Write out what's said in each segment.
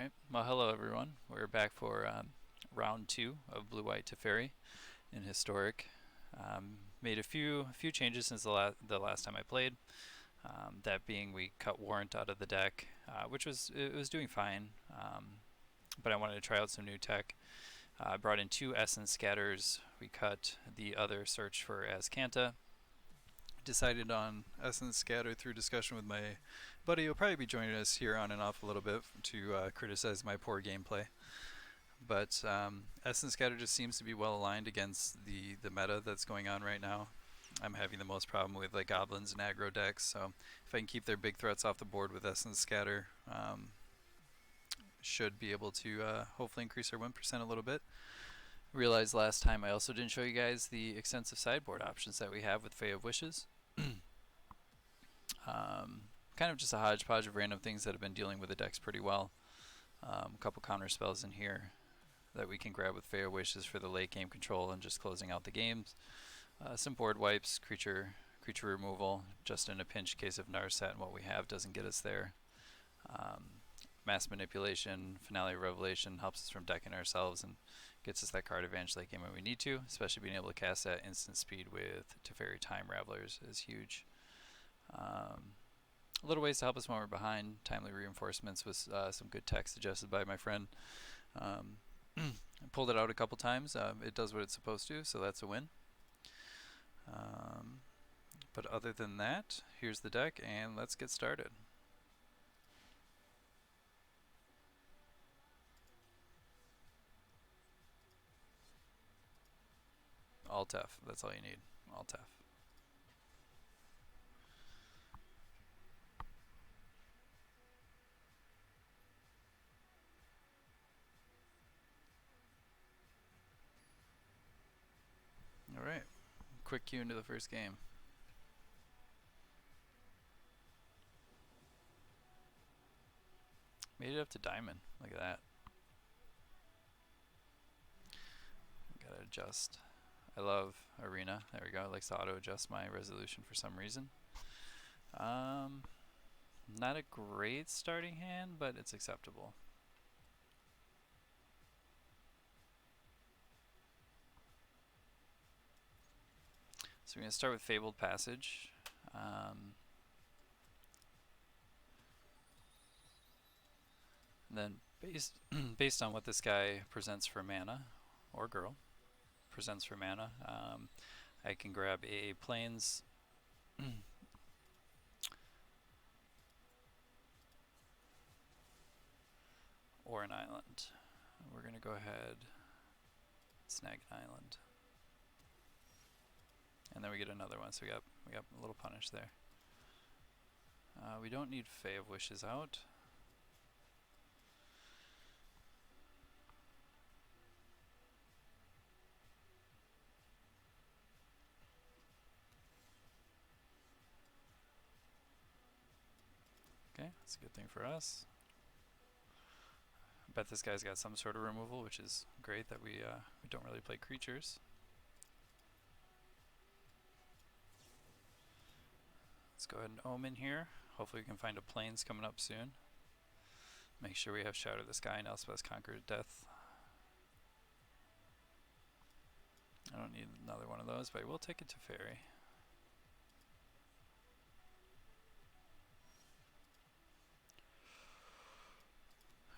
Alright, well hello everyone. We're back for round 2 of Blue-White Teferi in Historic. Made a few changes since the last time I played. That being, we cut Warrant out of the deck, which was doing fine, but I wanted to try out some new tech. I brought in 2 Essence Scatters. We cut the other Search for Azcanta. Decided on Essence Scatter through discussion with my buddy. He'll probably be joining us here on and off a little bit to criticize my poor gameplay. But Essence Scatter just seems to be well aligned against the meta that's going on right now. I'm having the most problem with like goblins and aggro decks, so if I can keep their big threats off the board with Essence Scatter, should be able to hopefully increase our win percent a little bit. Realized last time I also didn't show you guys the extensive sideboard options that we have with Fae of Wishes. Kind of just a hodgepodge of random things that have been dealing with the decks pretty well. A couple counter spells in here that we can grab with Fae of Wishes for the late game control and just closing out the games. Some board wipes, creature removal, just in a pinch case of Narset and what we have doesn't get us there. Mass Manipulation, Finale Revelation helps us from decking ourselves and gets us that card advantage late game when we need to, especially being able to cast at instant speed with Teferi Time Ravelers is huge. Little ways to help us when we're behind. Timely Reinforcements was some good tech suggested by my friend. I pulled it out a couple times. It does what it's supposed to, so that's a win. But other than that, here's the deck, and let's get started. All Tef, that's all you need. All Tef. Alright, quick cue into the first game. Made it up to Diamond, look at that. Gotta adjust. I love Arena, there we go, it likes to auto adjust my resolution for some reason. Not a great starting hand, but it's acceptable. So we're going to start with Fabled Passage. And then based on what this guy presents for mana, or girl presents for mana, I can grab a Plains or an island. We're going to go ahead snag an island. And then we get another one, so we got a little punish there. We don't need Fae of Wishes out. Okay, that's a good thing for us. I bet this guy's got some sort of removal, which is great that we don't really play creatures. Let's go ahead and Omen here. Hopefully we can find a Plains coming up soon. Make sure we have Shatter the Sky and Elspeth's Conquered Death. I don't need another one of those, but I will take it to Teferi.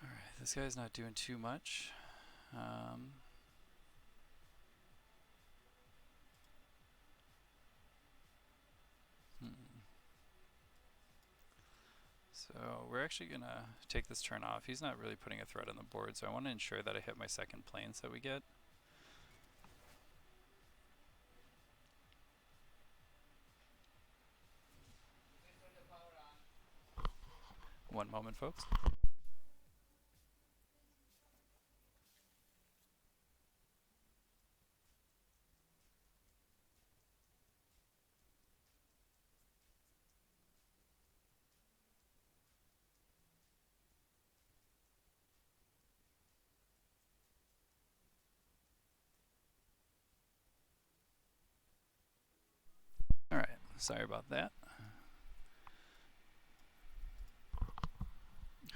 Alright, this guy's not doing too much. So we're actually going to take this turn off. He's not really putting a threat on the board, so I want to ensure that I hit my second Plains that we get. One moment, folks. Alright, sorry about that.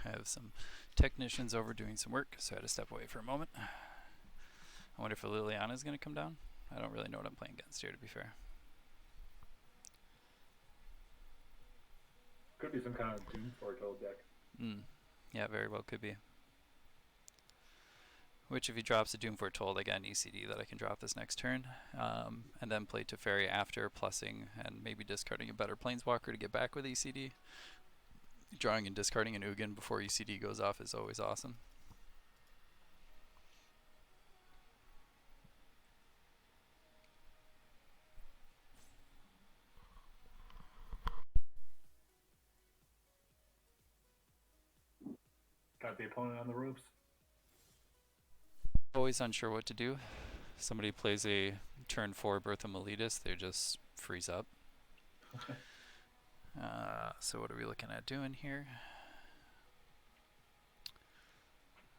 I have some Technician's over doing some work, so I had to step away for a moment. I wonder if Liliana's going to come down. I don't really know what I'm playing against here, to be fair. Could be some kind of Doom Foretold deck. Yeah, very well could be. Which, if he drops a Doom Foretold, I got an ECD that I can drop this next turn, and then play Teferi after, plussing and maybe discarding a better Planeswalker to get back with ECD. Drawing and discarding an Ugin before ECD goes off is always awesome. Got the opponent on the ropes. Always unsure what to do. Somebody plays a turn 4 Bertha Melitis, they just freeze up. So what are we looking at doing here?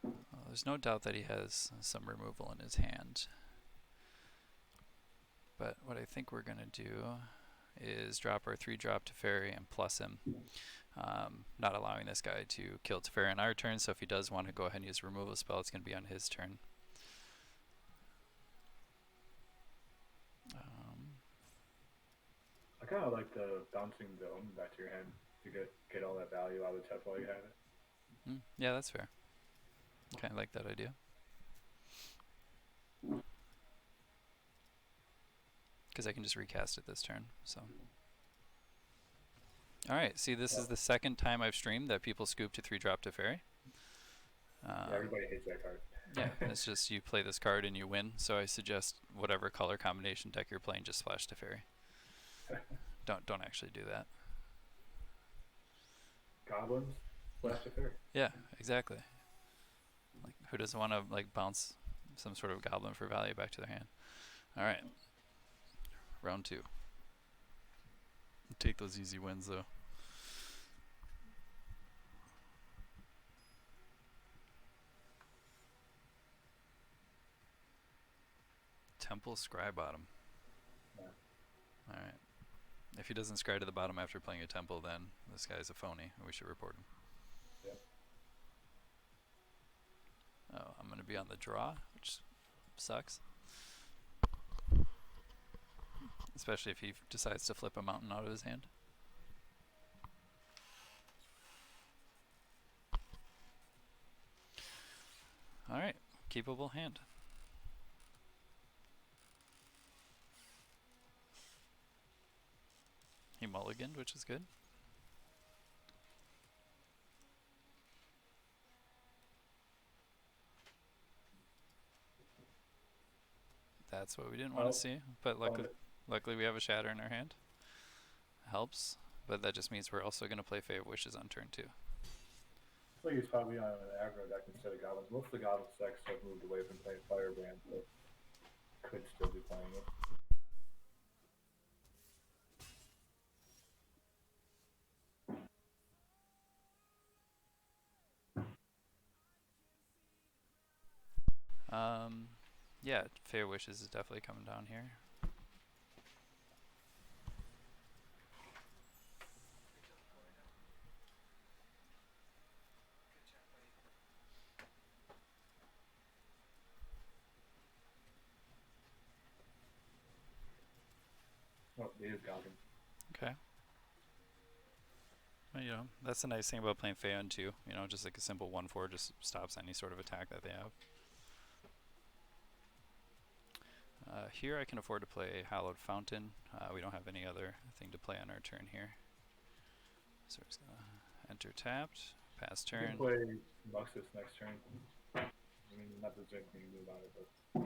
Well, there's no doubt that he has some removal in his hand. But what I think we're going to do is drop our 3-drop Teferi and plus him. Not allowing this guy to kill Teferi on our turn, so if he does want to go ahead and use a removal spell, it's going to be on his turn. I kind of like the bouncing the Omen back to your hand to get all that value out of the Tef while you have it. Yeah, that's fair. Kind of like that idea. Because I can just recast it this turn, so. Alright, see, this is the second time I've streamed that people scoop to 3-drop Teferi. Yeah, everybody hates that card. Yeah, it's just you play this card and you win, so I suggest whatever color combination deck you're playing, just splash Teferi. Don't actually do that. Goblins, splash Teferi. Yeah, exactly. Like, who doesn't want to like bounce some sort of goblin for value back to their hand? Alright. Round 2. Take those easy wins though. Temple Scry bottom. Yeah. Alright. If he doesn't scry to the bottom after playing a temple, then this guy's a phony. We should report him. Yep. Oh, I'm going to be on the draw, which sucks. Especially if he decides to flip a mountain out of his hand. Alright, keepable hand. He mulliganed, which is good. That's what we didn't want to see, but luckily we have a shatter in our hand. Helps, but that just means we're also going to play Fey of Wishes on turn 2. I feel like he's probably on an aggro deck instead of goblins. Most of the goblin decks have moved away from playing Firebrand, but could still be playing it. Yeah, Fey of Wishes is definitely coming down here. Oh, he is goblin. Okay. Well, you know, that's the nice thing about playing Fey on 2. You know, just like a simple 1/4 just stops any sort of attack that they have. Here I can afford to play Hallowed Fountain. We don't have any other thing to play on our turn here. So we're just going to enter tapped, pass turn. You can play Muxus next turn. I mean, not that there's anything to do about it, but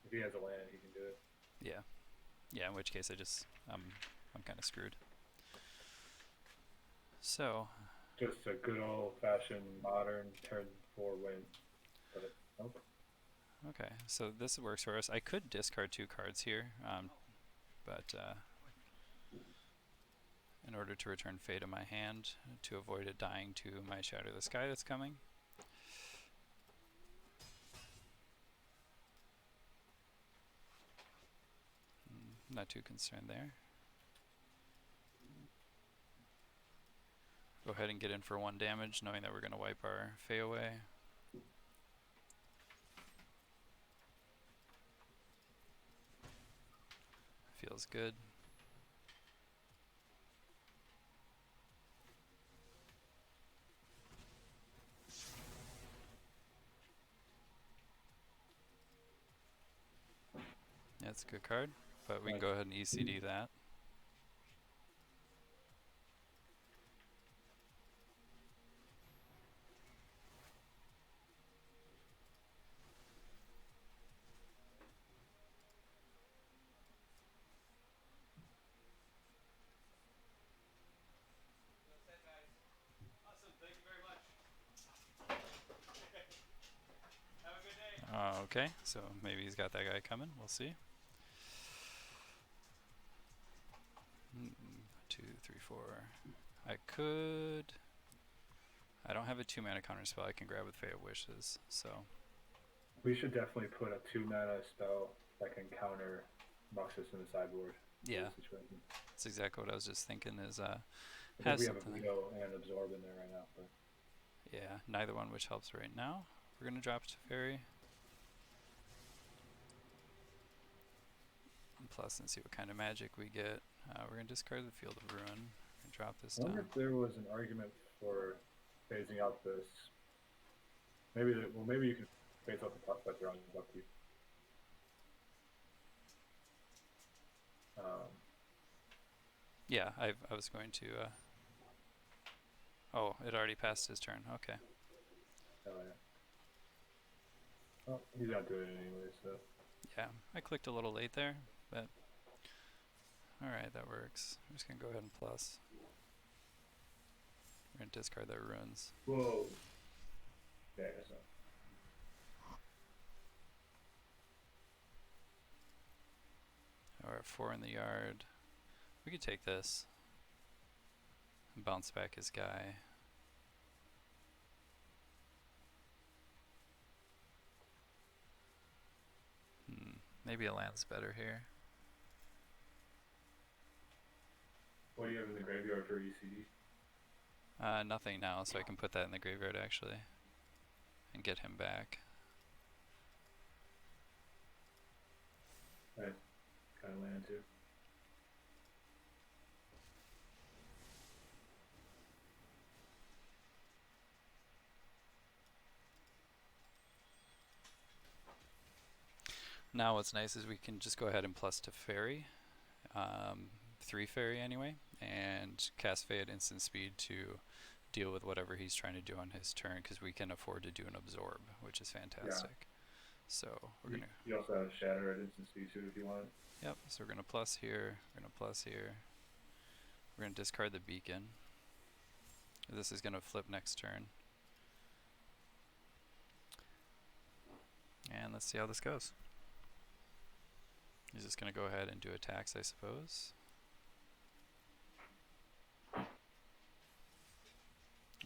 if he has a land, he can do it. Yeah. Yeah, in which case I'm kind of screwed. So. Just a good old-fashioned modern turn 4 win. But nope. Okay, so this works for us. I could discard 2 cards here, but in order to return Fey to my hand, to avoid it dying to my Shatter the Sky that's coming. Not too concerned there. go ahead and get in for 1 damage, knowing that we're going to wipe our Fey away. Feels good. Yeah, it's a good card, but we can go ahead and ECD that. Okay, so maybe he's got that guy coming. We'll see. 2, 3, 4. I could. I don't have a 2-mana counter spell I can grab with Fey of Wishes, so. We should definitely put a 2-mana spell that can counter Muxus in the sideboard. Yeah, that's exactly what I was just thinking. Is I think we have a Veto and Absorb in there right now. But yeah, neither one which helps right now. We're gonna drop Teferi. Plus, and see what kind of magic we get. We're gonna discard the Field of Ruin and drop this I wonder down. if there was an argument for phasing out this. Maybe maybe you can phase out the top sweater on upkeep. Yeah, I was going to. Oh, it already passed his turn. Okay. Oh yeah. Well, he's not doing it anyway, so. Yeah, I clicked a little late there, but alright, that works. I'm just gonna go ahead and plus. We're gonna discard their ruins. Whoa. Yeah, I guess not. We're at 4 in the yard. We could take this. And bounce back his guy. Maybe a land's better here. What do you have in the graveyard for ECD? Nothing now, so I can put that in the graveyard actually. And get him back. Nice. Kind of land too. Now what's nice is we can just go ahead and plus Teferi. 3 Fairy anyway. And cast Fey at instant speed to deal with whatever he's trying to do on his turn, because we can afford to do an Absorb, which is fantastic. Yeah. So we're gonna. You also have Shatter at instant speed too if you want. Yep. So we're gonna plus here. We're gonna plus here. We're gonna discard the beacon. This is gonna flip next turn. And let's see how this goes. He's just gonna go ahead and do attacks, I suppose.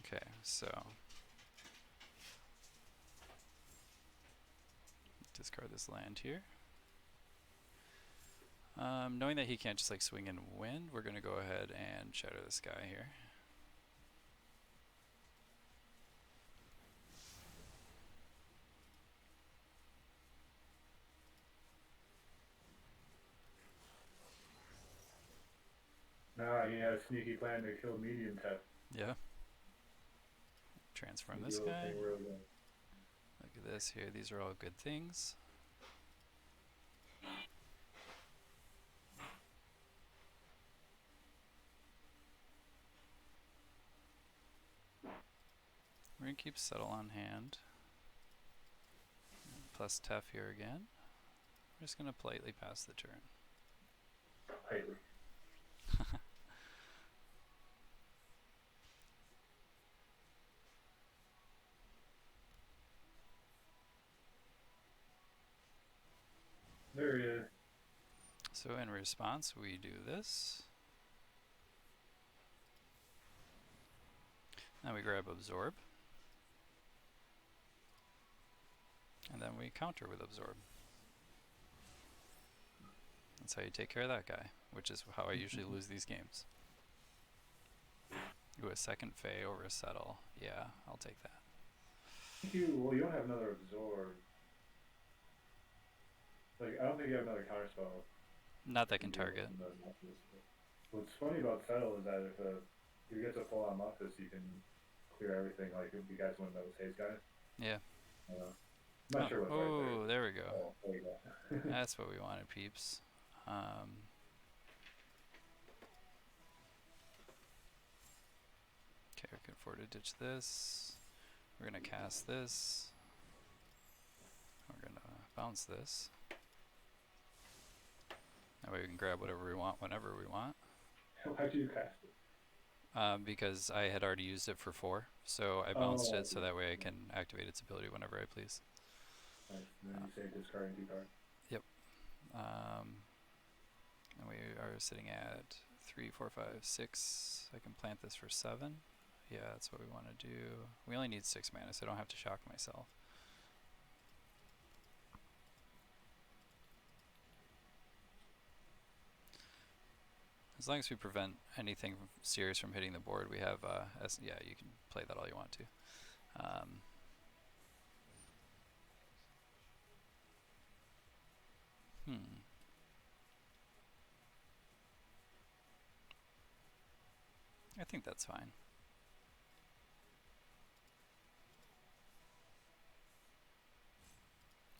Okay, so discard this land here. Knowing that he can't just like swing and win, we're gonna go ahead and shatter this guy here. Nah, he had a sneaky plan to kill medium tech. Yeah. Transform this guy. Look at this here. These are all good things. We're going to keep Settle on hand. Plus Tef here again. We're just going to politely pass the turn. Politely. There he is. So in response, we do this. Now we grab Absorb. And then we counter with Absorb. That's how you take care of that guy, which is how I usually lose these games. Ooh, a second Fey over a settle. Yeah, I'll take that. Well, you don't have another absorb. Like, I don't think you have another counterspell Not that that can can deal with target. some of those monsters. What's funny about Settle is that if you get to full on Monthus, you can clear everything. Like, if you guys want those haze guys, Yeah. I'm not Oh, sure what's right there. oh, there we go. Oh, there you go. That's what we wanted, peeps. Okay, we can afford to ditch this. We're gonna cast this. We're gonna bounce this. That way we can grab whatever we want whenever we want. Why'd you cast it? Because I had already used it for 4, so I bounced Oh, it so that way I can activate its ability whenever I please. nice. And then you say discarding 2 cards. Yep. And we are sitting at 3, 4, 5, 6. I can plant this for 7. Yeah, that's what we want to do. We only need 6 mana, so I don't have to shock myself. As long as we prevent anything serious from hitting the board, we have, yeah, you can play that all you want to. I think that's fine.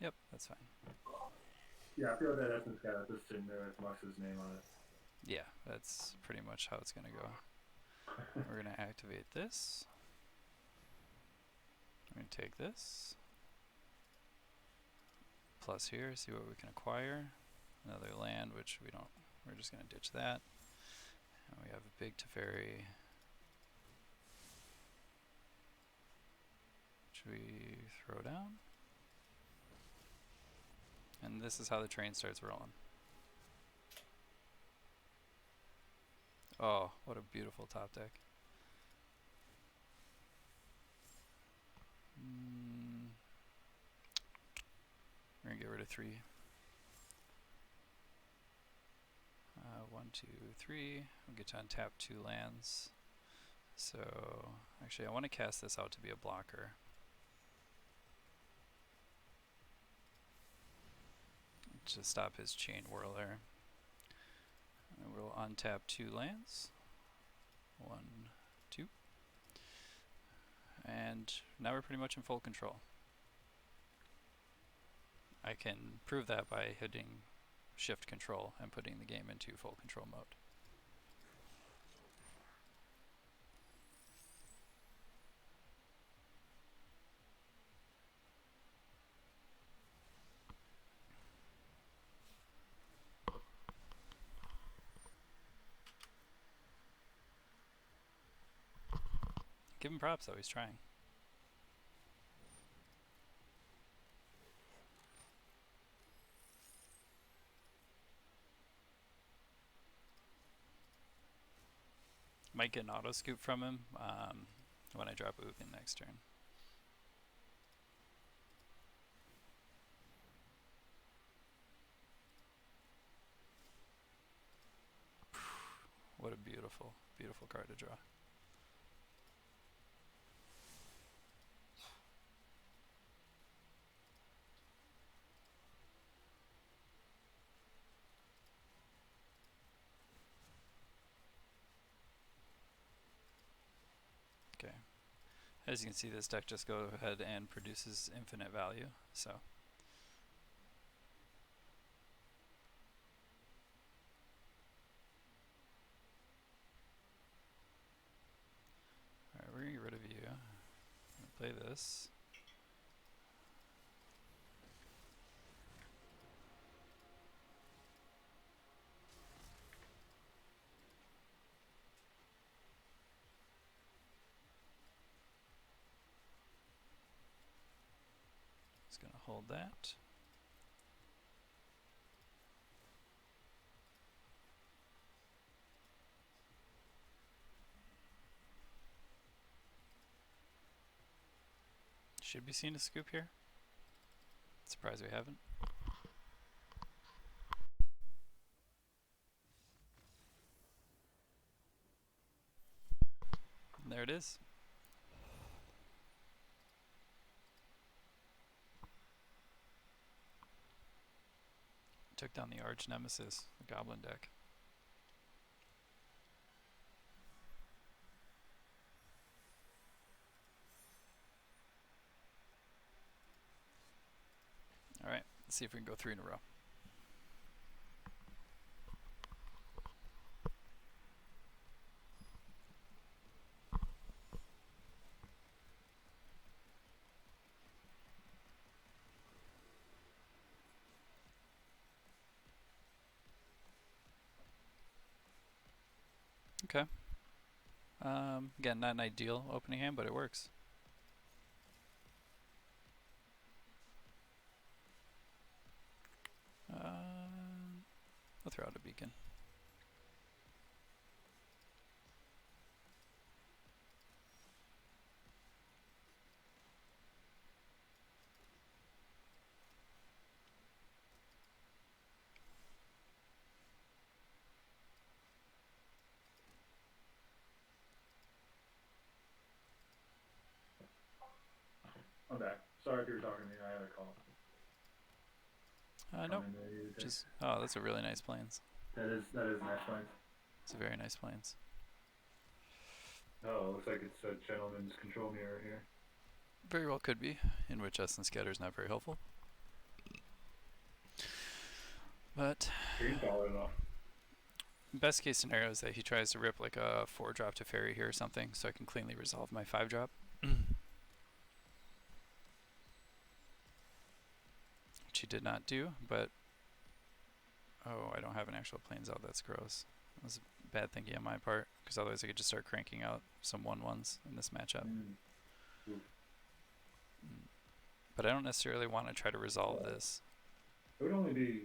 Yep, that's fine. Yeah, I feel like that Essence guy that's just sitting there with Mux's name on it. Yeah, that's pretty much how it's going to go. We're going to activate this. I'm going to take this. Plus here, see what we can acquire. Another land, which we don't, we're just going to ditch that. And we have a big Teferi. Which we throw down. And this is how the train starts rolling. Oh, what a beautiful top deck. We're going to get rid of 3. 1, 2, 3. We'll get to untap 2 lands. So, actually I want to cast this out to be a blocker. To stop his Chain Whirler. And we'll untap 2 lands. 1, 2. And now we're pretty much in full control. I can prove that by hitting Shift Control and putting the game into full control mode. Give him props though, he's trying. Might get an auto scoop from him when I drop Ugin next turn. What a beautiful, beautiful card to draw. Okay. As you can see, this deck just goes ahead and produces infinite value, so. Alright, we're gonna get rid of you. I'm gonna play this. Just gonna hold that. Should be seeing a scoop here. Surprised we haven't. there it is. Took down the arch nemesis, the goblin deck. Alright, let's see if we can go 3 in a row. Okay. Again, not an ideal opening hand, but it works. I'll throw out a beacon. I'm back. Sorry if you were talking to me. I had a call. Nope. Just oh, that's a really nice plains. That is nice plains. It's a very nice plains. Oh, looks like it's a gentleman's control mirror here. Very well could be, in which Essence Scatter is not very helpful. But He's solid enough. best case scenario is that he tries to rip like a 4-drop Teferi here or something, so I can cleanly resolve my 5-drop. Which he did not do, but oh, I don't have an actual plains out. That's gross. That was a bad thinking on my part, because otherwise I could just start cranking out some 1/1s in this matchup. But I don't necessarily want to try to resolve this. It would only be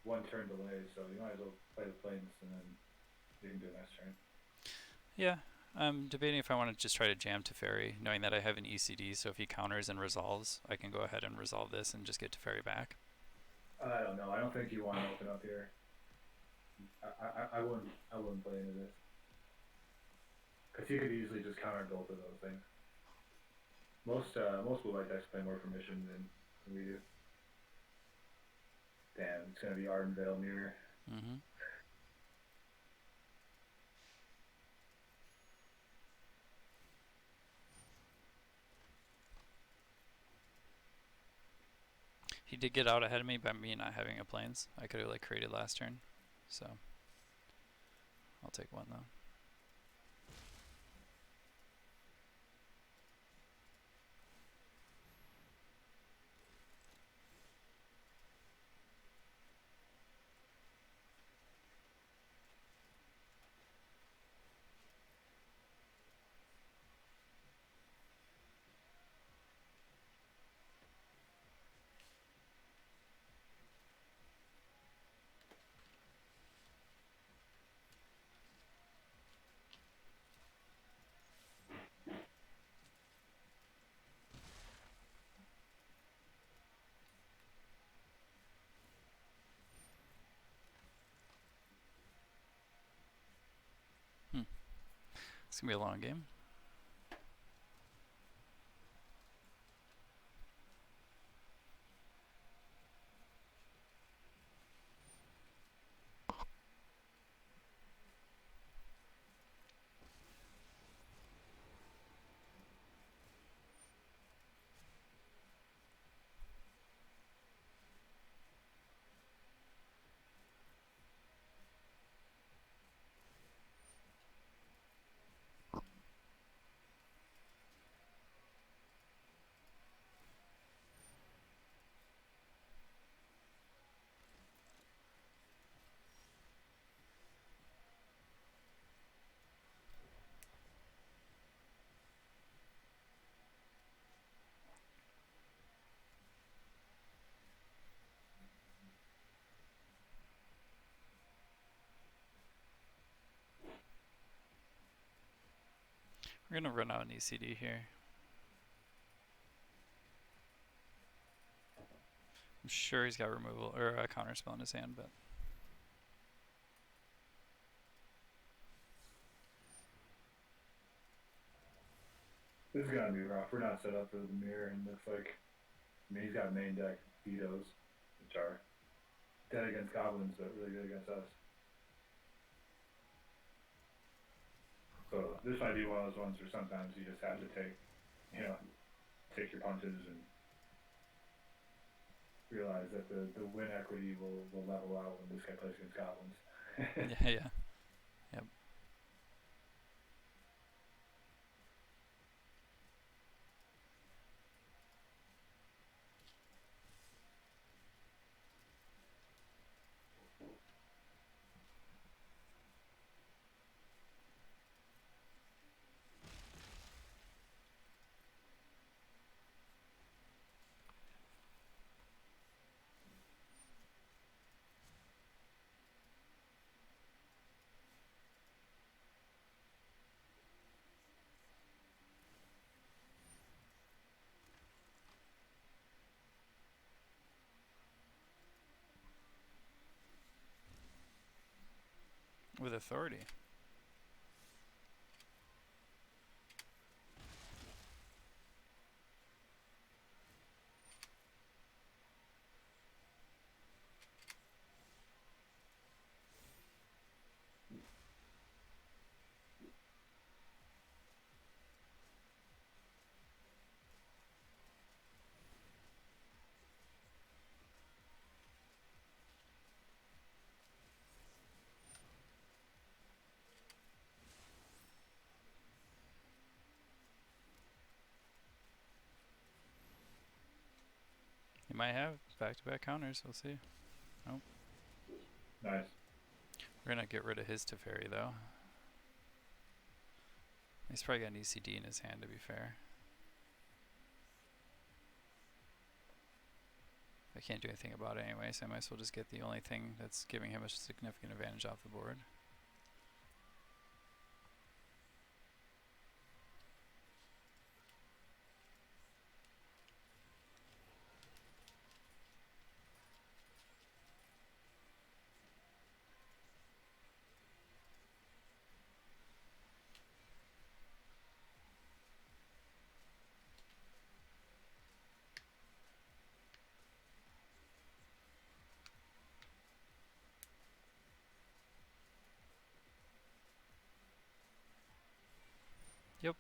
1 turn delay, so you might as well play the plains and then you can do a next turn. Yeah, I'm debating if I want to just try to jam Teferi, knowing that I have an ECD, so if he counters and resolves, I can go ahead and resolve this and just get Teferi back. I don't know. I don't think you want to open up here. I wouldn't play into this. Because you could easily just counter both of those things. Most blue white decks play more permission than we do. Damn, it's gonna be Ardenvale Mirror. Mm-hmm. He did get out ahead of me by me not having a plains. I could have like created last turn, so I'll take 1 though. It's gonna be a long game. We're gonna run out an ECD here. I'm sure he's got removal or a counter spell in his hand, but This is gonna be rough. We're not set up for the mirror, and looks like I mean he's got main deck vetoes, which are dead against goblins, but really good against us. So this might be one of those ones where sometimes you just have to take, you know, take your punches and realize that the win equity will level out when this guy plays against goblins. Yeah, yeah. Yep. With authority. He might have back-to-back counters. We'll see. Nope. Nice. We're gonna get rid of his Teferi though. He's probably got an ECD in his hand, to be fair. I can't do anything about it anyway, so I might as well just get the only thing that's giving him a significant advantage off the board. Yep.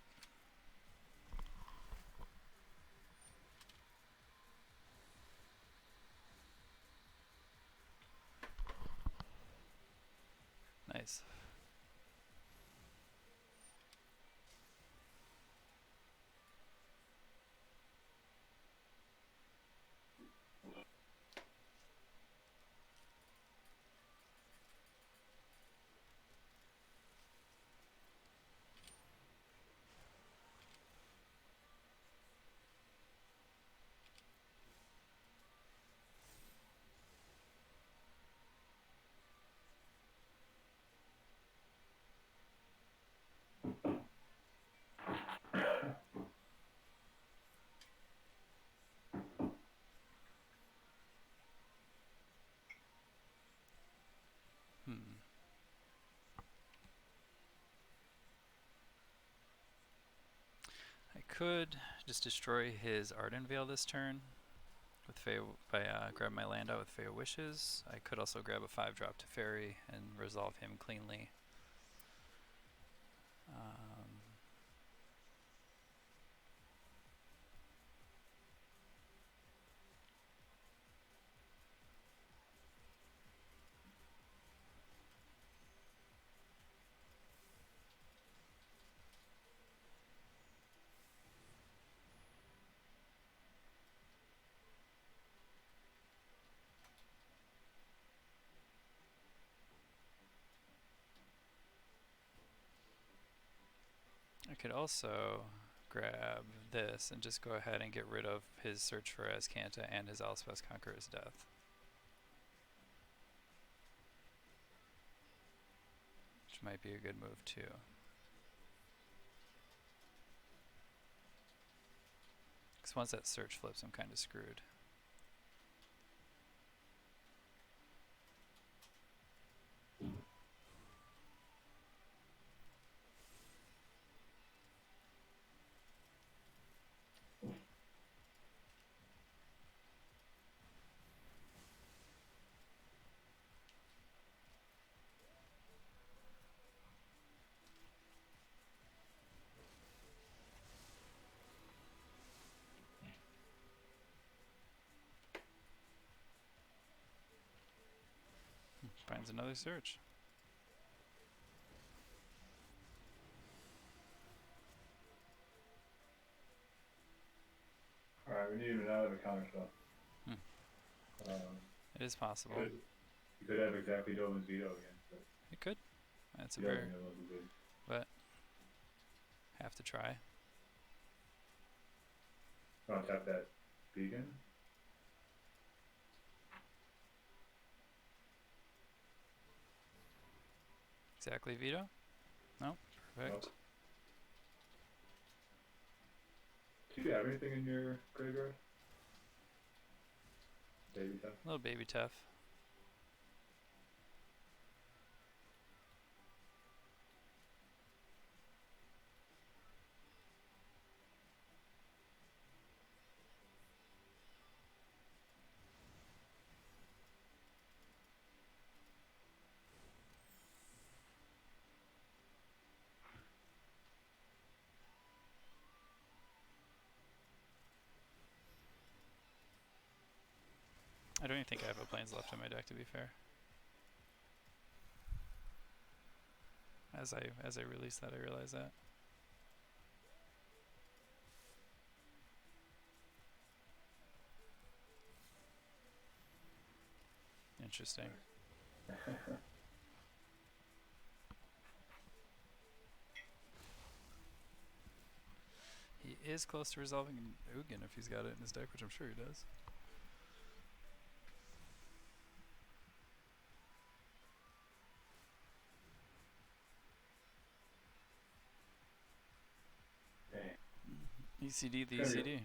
Nice. Hmm. I could just destroy his Arden Veil this turn with by grabbing my land out with Fey Wishes. I could also grab a 5-drop Teferi and resolve him cleanly. I could also grab this and just go ahead and get rid of his Search for Azcanta and his Elspeth's Conqueror's Death, which might be a good move too. Because once that search flips, I'm kind of screwed. Finds another search. Alright, we need him out of the counter spell. Hmm. It is possible. You could have exactly Dovin's veto again, but It could. That's a he very, doesn't know what he did. but have to try. You want to tap that beacon? Exactly veto? No? Perfect. Nope. Do you have anything in your graveyard? Baby stuff? Little baby tough. I don't even think I have a planes left in my deck, to be fair. As I release that, I realize that. Interesting. He is close to resolving Ugin if he's got it in his deck, which I'm sure he does. ECD the ECD.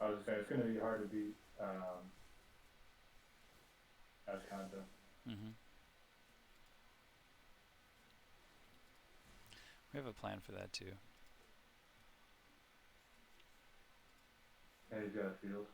I was just saying, it's going to be hard to beat Ascanto. Mm-hmm. We have a plan for that too. And he's got a field.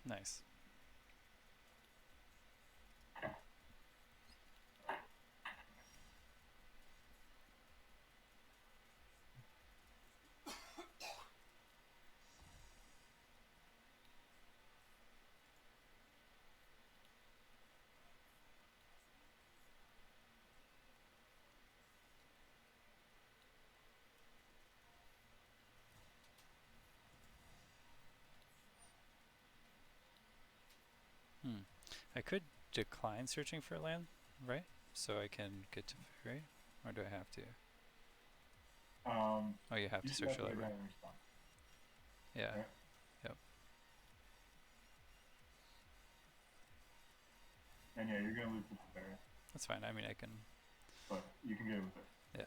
Nice. I could decline searching for land, right? So I can get to Teferi, or do I have to? Oh, you have to search your library. Yeah. Right. Yep. And yeah, you're gonna lose the Teferi. That's fine. I mean, I can. But you can get it with it. Yeah.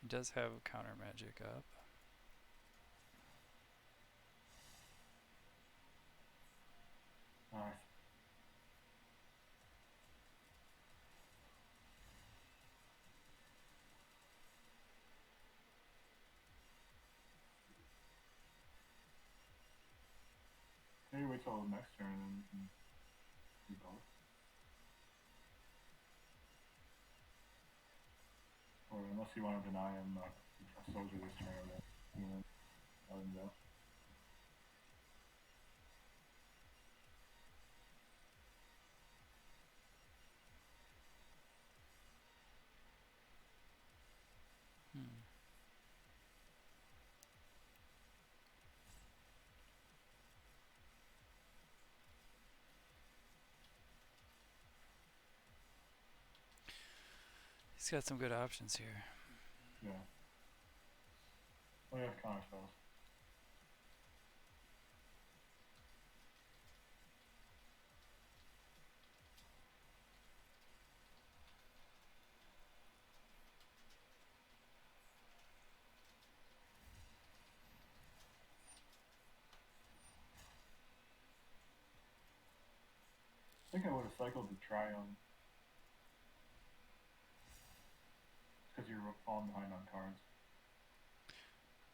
He does have counter magic up. Nice. Maybe wait till the next turn and then we can do both. Or unless you want to deny him a soldier this turn, then you know, let him go. Hmm. He's got some good options here. Yeah. Well, you have counter spells. I think I would have cycled to try him. Because you're falling behind on cards.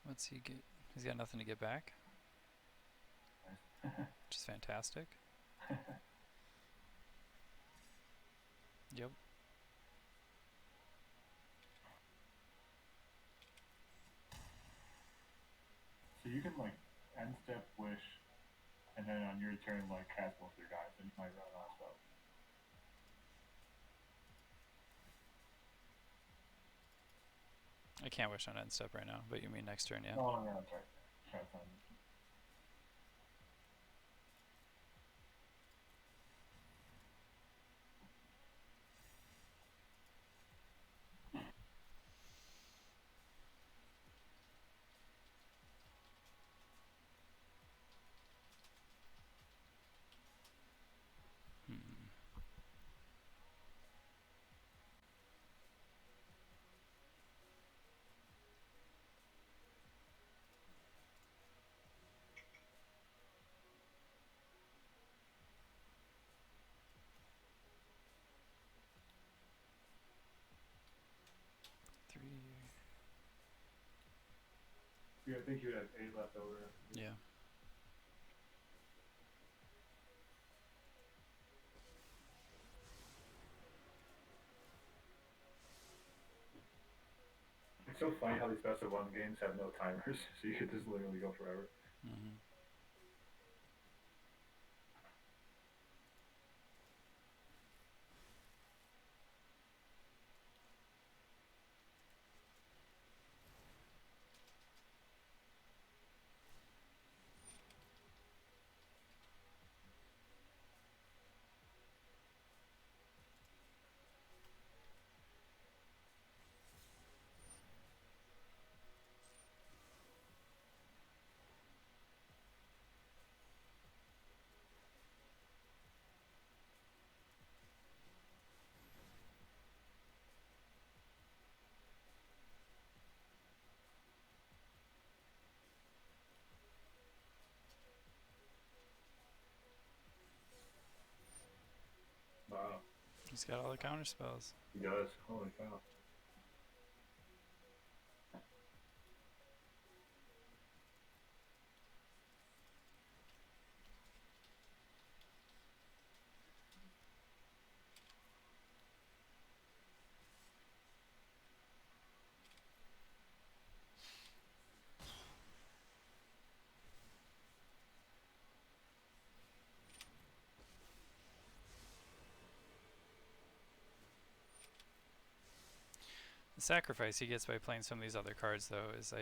What's he get? He's got nothing to get back, Nice. which is fantastic. Yep. So you can like end step wish, and then on your turn like cast both your guys, and you might run out of spells. I can't wish on end step right now, but you mean next turn, yeah? Oh yeah, that's right. Try to find it. Hmm. Three. Yeah, I think you had 8 left over. Yeah. It's so funny how these best of one games have no timers, so you could just literally go forever. Mm-hmm. Wow. He's got all the counter spells. He does. Holy cow. The sacrifice he gets by playing some of these other cards, though, is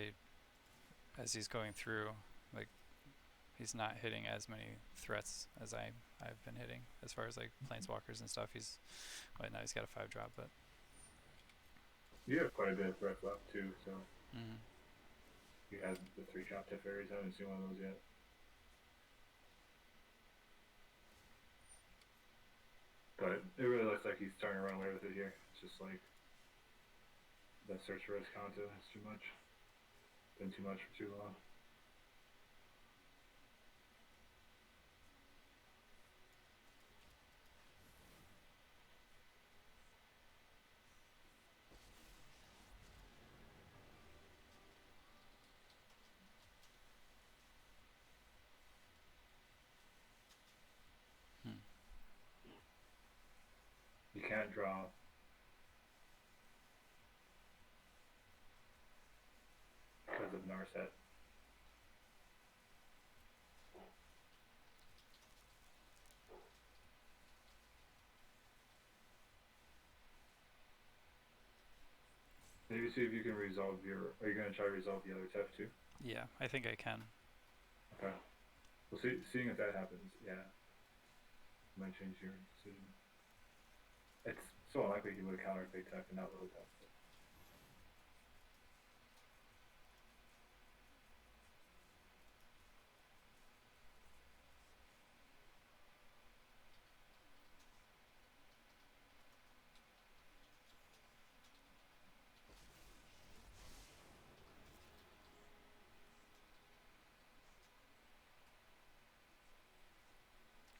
as he's going through, like, he's not hitting as many threats as I've been hitting as far as like planeswalkers and stuff. Well, now he's got a 5-drop, but You have quite a bit of threats left too, so mm-hmm. you had the 3-drop Teferis. I haven't seen one of those yet. But it really looks like he's starting to run away with it here. It's just like that search for Escanto is too much. Been too much for too long. can't draw because of Narset. Maybe see if you can resolve your. Are you gonna try to resolve the other Tef too? Yeah, I think I can. Okay. Well, seeing if that happens, yeah, might change your decision. It's so unlikely he would have countered big Tef and not little Tef.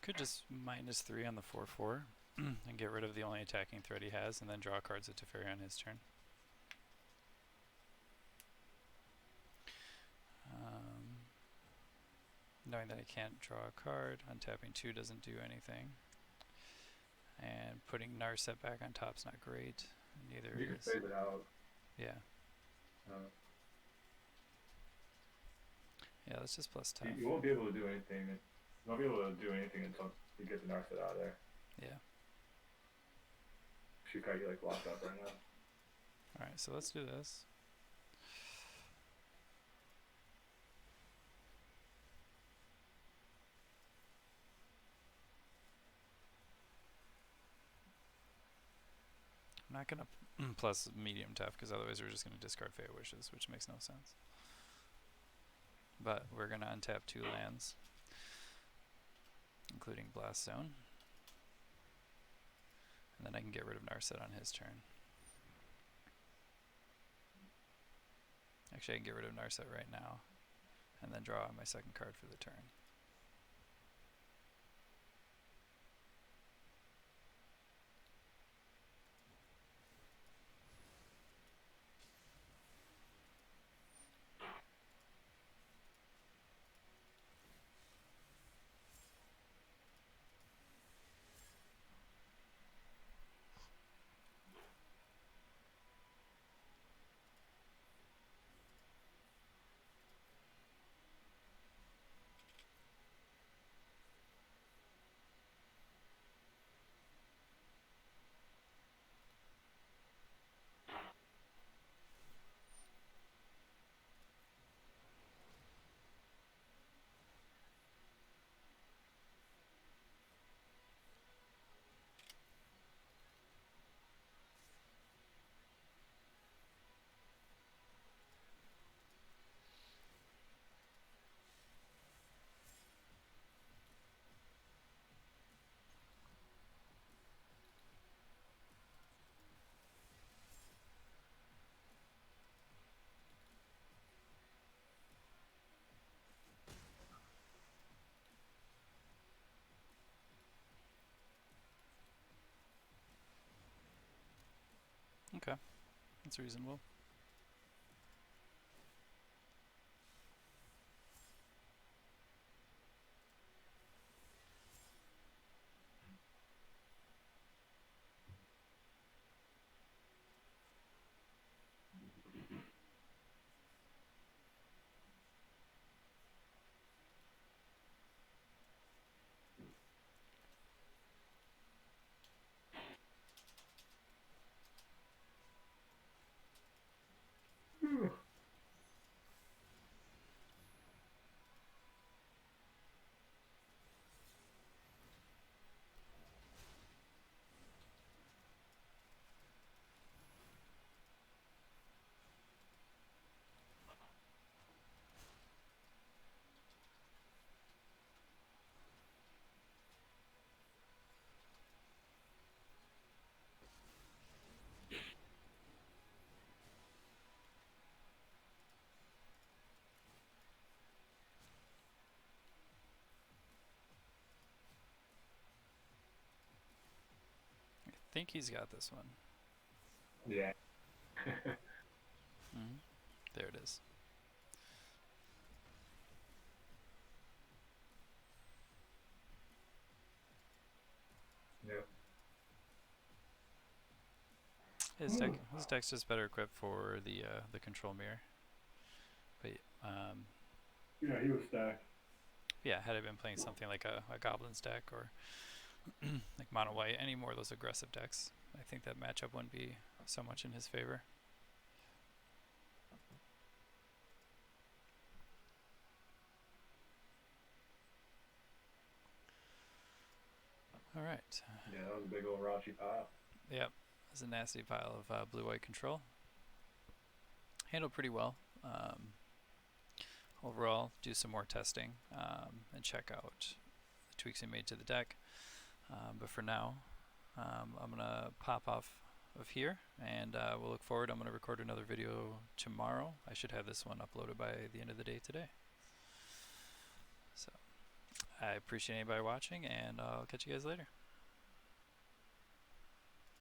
Could just -3 on the 4/4 and get rid of the only attacking threat he has, and then draw cards at Teferi on his turn. Knowing that I can't draw a card, untapping 2 doesn't do anything. And putting Narset back on top's not great. Neither You can is. phase it out. Yeah. Uh, Yeah, that's just plus tough. you won't be able to do anything. You won't be able to do anything until you get the Narset out of there. Yeah. She's got you like locked up right now. Alright, so let's do this. I'm not gonna plus medium tough, because otherwise we're just gonna discard Fate Wishes, which makes no sense. But we're gonna untap 2 lands, including Blast Zone. And then I can get rid of Narset on his turn. Actually, I can get rid of Narset right now, and then draw my second card for the turn. Okay, that's reasonable. I think he's got this one. Yeah. There it is. Yep. his deck's just better equipped for the control mirror. But Yeah, he was stacked. yeah, had I been playing something like a goblins deck or like mono white, any more of those aggressive decks, I think that matchup wouldn't be so much in his favor. All right. Yeah, that was a big old raunchy pile. Yep, it's a nasty pile of blue-white control. Handled pretty well. Overall, do some more testing and check out the tweaks he made to the deck. But for now, I'm gonna pop off of here, and we'll look forward. I'm gonna record another video tomorrow. I should have this one uploaded by the end of the day today. So I appreciate anybody watching, and I'll catch you guys later.